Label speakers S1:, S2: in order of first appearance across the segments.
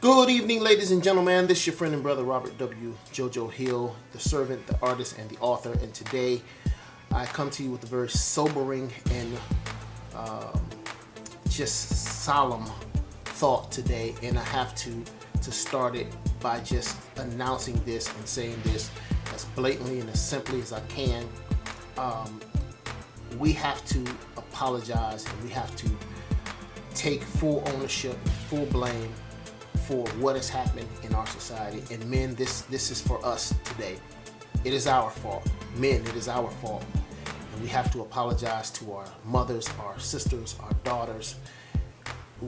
S1: Good evening, ladies and gentlemen. This is your friend and brother Robert W. JoJo Hill, the servant, the artist, and the author. And today, I come to you with a very sobering and just solemn thought today. And I have to start it by just announcing this and saying this as blatantly and as simply as I can. We have to apologize, and we have to take full ownership, full blame for what has happened in our society. And men, this is for us today. It is our fault. Men, it is our fault. And we have to apologize to our mothers, our sisters, our daughters.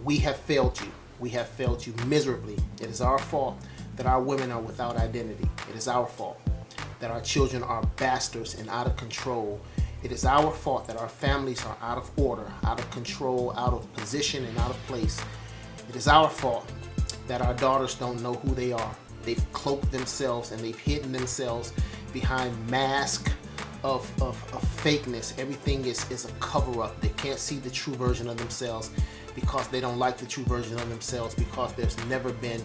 S1: We have failed you. We have failed you miserably. It is our fault that our women are without identity. It is our fault that our children are bastards and out of control. It is our fault that our families are out of order, out of control, out of position, and out of place. It is our fault that our daughters don't know who they are. They've cloaked themselves and they've hidden themselves behind masks of fakeness. Everything is a cover-up. They can't see the true version of themselves because they don't like the true version of themselves, because there's never been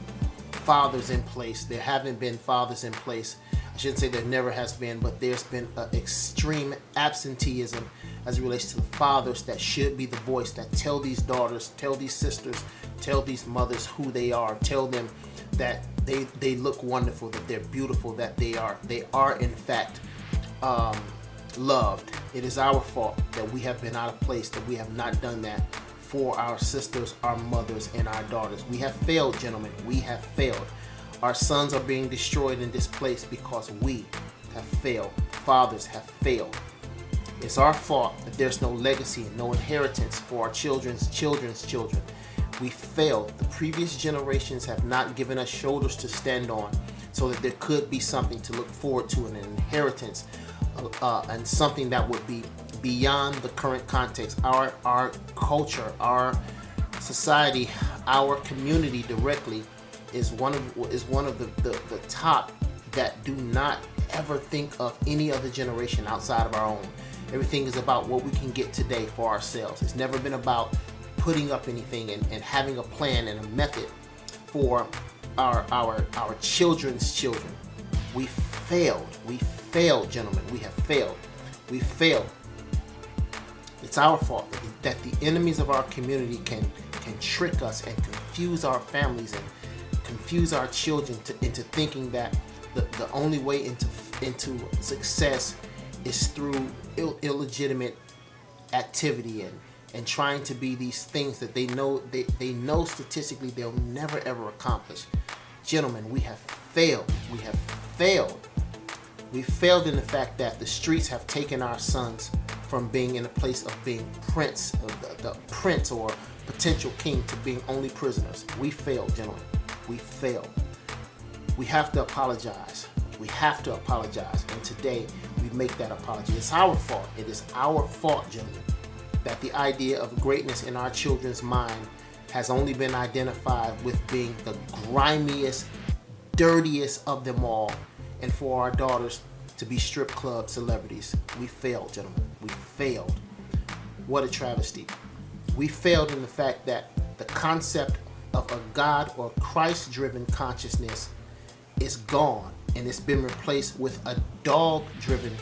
S1: fathers in place. There haven't been fathers in place. I shouldn't say there never has been, but there's been an extreme absenteeism as it relates to the fathers that should be the voice that tell these daughters, tell these sisters, tell these mothers who they are, tell them that they look wonderful, that they're beautiful, that they are in fact loved. It is our fault that we have been out of place, that we have not done that for our sisters, our mothers, and our daughters. We have failed, gentlemen. We have failed. Our sons are being destroyed and displaced because we have failed. Fathers have failed. It's our fault that there's no legacy and no inheritance for our children's children's children. We failed. The previous generations have not given us shoulders to stand on so that there could be something to look forward to, and an inheritance and something that would be beyond the current context. Our culture, our society, our community directly is one of the top that do not ever think of any other generation outside of our own. Everything is about what we can get today for ourselves. It's never been about putting up anything and having a plan and a method for our children's children. We failed, gentlemen. We have failed. We failed. It's our fault that the enemies of our community can trick us and confuse our families and confuse our children into thinking that the only way into success is through illegitimate activity and trying to be these things that they know statistically they'll never ever accomplish. Gentlemen, we have failed. We have failed. We failed in the fact that the streets have taken our sons from being in a place of being prince, the prince or potential king, to being only prisoners. We failed, gentlemen. We failed. We have to apologize. We have to apologize. And today we make that apology. It's our fault. It is our fault, gentlemen, that the idea of greatness in our children's mind has only been identified with being the grimiest, dirtiest of them all, and for our daughters to be strip club celebrities. We failed, gentlemen. We failed. What a travesty. We failed in the fact that the concept of a God or Christ-driven consciousness is gone, and it's been replaced with a dog-driven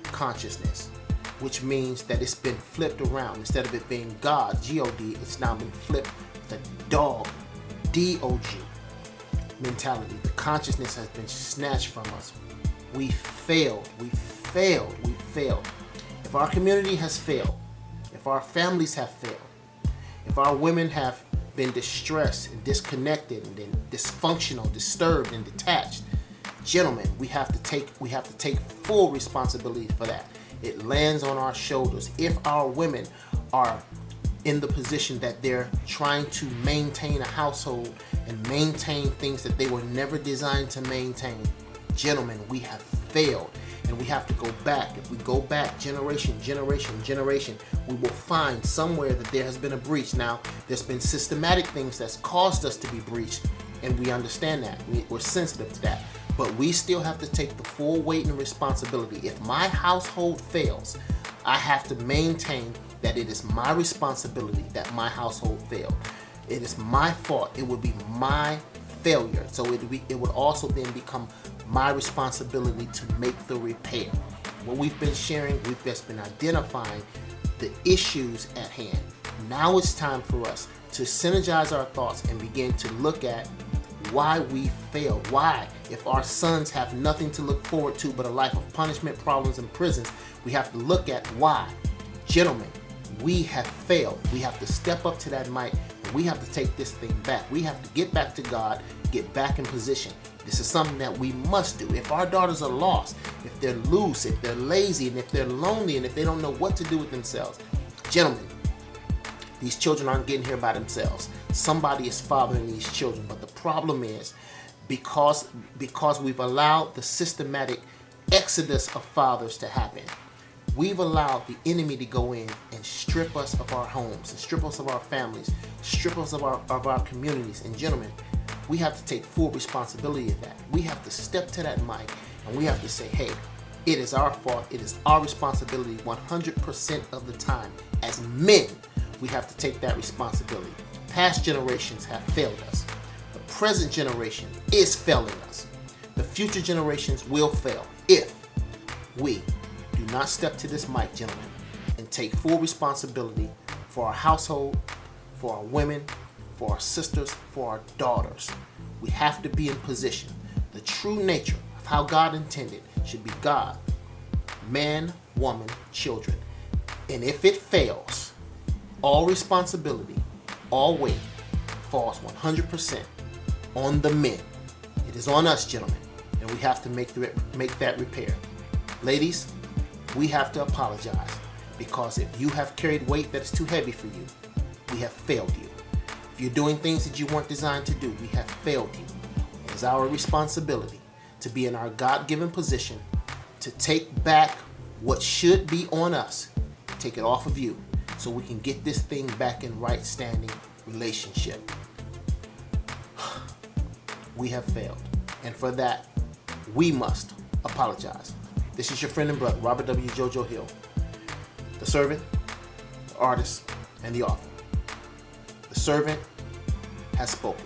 S1: consciousness, which means that it's been flipped around. Instead of it being God, G-O-D, it's now been flipped, the dog, D-O-G mentality. The consciousness has been snatched from us. We failed. We failed. We failed. If our community has failed, if our families have failed, if our women have been distressed and disconnected and dysfunctional, disturbed and detached, gentlemen, we have to take full responsibility for that. It lands on our shoulders. If our women are in the position that they're trying to maintain a household and maintain things that they were never designed to maintain, gentlemen, we have failed. And we have to go back. If we go back generation, we will find somewhere that there has been a breach. Now, there's been systematic things that's caused us to be breached, and we understand that. We're sensitive to that. But we still have to take the full weight and responsibility. If my household fails, I have to maintain that it is my responsibility that my household failed. It is my fault. It would be my failure. So it would also then become my responsibility to make the repair. What we've been sharing, we've just been identifying the issues at hand. Now it's time for us to synergize our thoughts and begin to look at why we failed. Why, if our sons have nothing to look forward to but a life of punishment, problems, and prisons, we have to look at why. Gentlemen, we have failed. We have to step up to that mic, and we have to take this thing back. We have to get back to God, get back in position. This is something that we must do. If our daughters are lost, if they're loose, if they're lazy, and if they're lonely, and if they don't know what to do with themselves, gentlemen, these children aren't getting here by themselves. Somebody is fathering these children. But the problem is, because we've allowed the systematic exodus of fathers to happen, we've allowed the enemy to go in and strip us of our homes, and strip us of our families, strip us of our communities. And gentlemen, we have to take full responsibility of that. We have to step to that mic and we have to say, hey, it is our fault. It is our responsibility 100% of the time. As men, we have to take that responsibility. Past generations have failed us. The present generation is failing us. The future generations will fail if we do not step to this mic, gentlemen, and take full responsibility for our household, for our women, for our sisters, for our daughters. We have to be in position. The true nature of how God intended should be God, man, woman, children. And if it fails, all responsibility, all weight falls 100% on the men. It is on us, gentlemen, and we have to make that repair. Ladies, we have to apologize, because if you have carried weight that is too heavy for you, we have failed you. If you're doing things that you weren't designed to do, we have failed you. It is our responsibility to be in our God-given position, to take back what should be on us, take it off of you, so we can get this thing back in right standing relationship. We have failed, and for that, we must apologize. This is your friend and brother, Robert W. JoJo Hill, the servant, the artist, and the author. The servant has spoken.